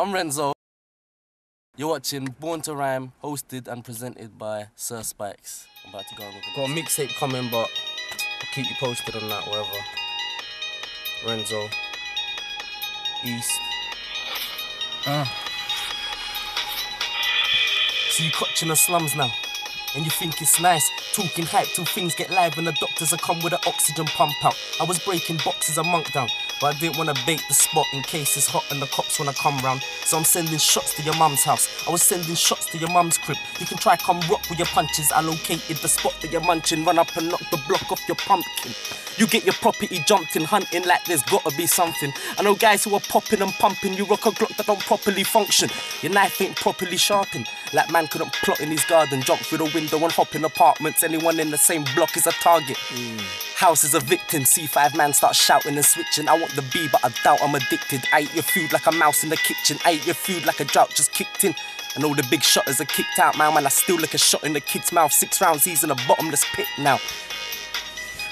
I'm Renzo. You're watching Born2Rhyme, hosted and presented by Sir Spikes. I'm about to go on with it. Got a mixtape coming, but I'll keep you posted on that, whatever. Renzo. East. So you clutching the slums now, and you think it's nice, talking hype till things get live and the doctors are come with an oxygen pump out. I was breaking boxes a monk down, but I didn't want to bait the spot in case it's hot and the cops wanna come round. So I'm sending shots to your mum's house. I was sending shots to your mum's crib. You can try come rock with your punches. I located the spot that you're munching. Run up and knock the block off your pumpkin. You get your property jumped in, hunting like there's gotta be something. I know guys who are popping and pumping. You rock a Glock that don't properly function. Your knife ain't properly sharpened. Like man couldn't plot in his garden, jump through the window and hop in apartments. Anyone in the same block is a target. House is a victim. C5 man start shouting and switching. I want the B, but I doubt I'm addicted. I eat your food like a mouse in the kitchen. I eat your food like a drought just kicked in. And all the big shotters are kicked out, man. I still look a shot in the kid's mouth. 6 rounds, he's in a bottomless pit now.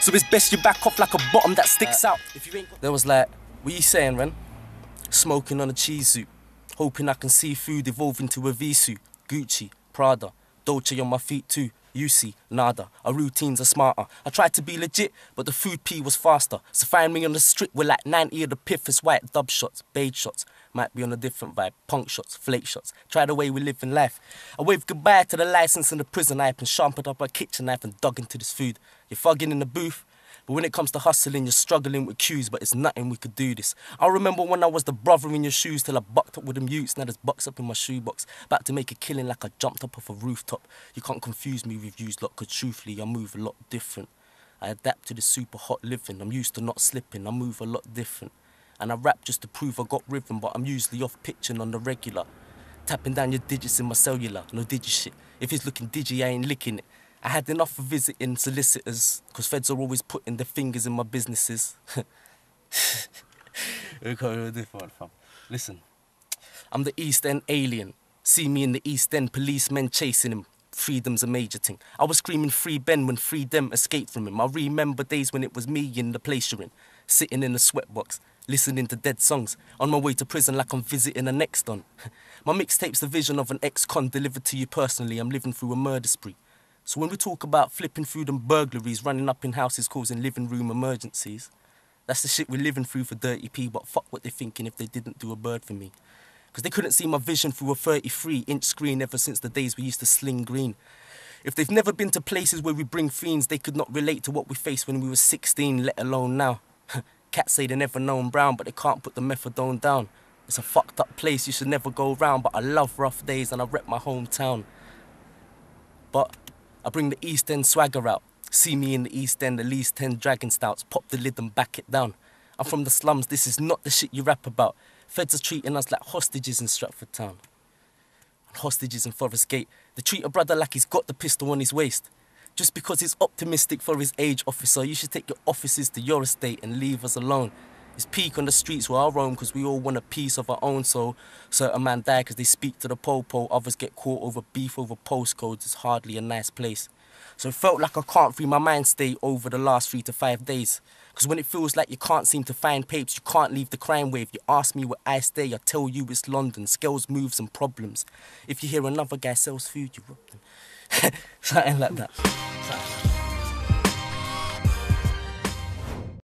So it's best you back off like a bottom that sticks out. If you ain't got... There was like, what you saying, Ren? Smoking on a cheese suit. Hoping I can see food evolve into a V-suit. Gucci, Prada, Dolce on my feet too. You see, nada. Our routines are smarter. I tried to be legit, but the food pee was faster. So find me on the strip with like 90 of the piff is white. Dub shots, beige shots. Might be on a different vibe. Punk shots, flake shots. Try the way we live in life. I waved goodbye to the license in the prison hype and sharpened up a kitchen knife and dug into this food. You're fugging in the booth. But when it comes to hustling, you're struggling with cues, but it's nothing, we could do this. I remember when I was the brother in your shoes till I bucked up with them utes. Now there's bucks up in my shoebox. About to make a killing like I jumped up off a rooftop. You can't confuse me with views lot, cause truthfully I move a lot different. I adapt to this super hot living. I'm used to not slipping, I move a lot different. And I rap just to prove I got rhythm, but I'm usually off pitching on the regular. Tapping down your digits in my cellular, no digi shit. If it's looking digi, I ain't licking it. I had enough of visiting solicitors, cause feds are always putting their fingers in my businesses. Listen, I'm the East End alien. See me in the East End, policemen chasing him. Freedom's a major thing. I was screaming free Ben when freedom escaped from him. I remember days when it was me in the place you're in, sitting in the sweatbox, listening to dead songs, on my way to prison like I'm visiting a next on. My mixtape's the vision of an ex-con delivered to you personally. I'm living through a murder spree. So when we talk about flipping through them burglaries, running up in houses causing living room emergencies, that's the shit we're living through for Dirty P, but fuck what they're thinking if they didn't do a bird for me. Because they couldn't see my vision through a 33-inch screen ever since the days we used to sling green. If they've never been to places where we bring fiends, they could not relate to what we faced when we were 16, let alone now. Cats say they never known brown, but they can't put the methadone down. It's a fucked up place you should never go round, but I love rough days and I rep my hometown. But I bring the East End swagger out. See me in the East End, at least 10 dragon stouts. Pop the lid and back it down. I'm from the slums, this is not the shit you rap about. Feds are treating us like hostages in Stratford Town. And hostages in Forest Gate. They treat a brother like he's got the pistol on his waist. Just because he's optimistic for his age, officer, you should take your offices to your estate and leave us alone. It's peak on the streets where I roam because we all want a piece of our own soul. Certain man die because they speak to the po-po. Others get caught over beef over postcodes. It's hardly a nice place. So it felt like I can't free my mind state over the last 3 to 5 days. Because when it feels like you can't seem to find papes, you can't leave the crime wave. You ask me where I stay, I tell you it's London. Scales, moves and problems. If you hear another guy sells food, you rob them. Something like that.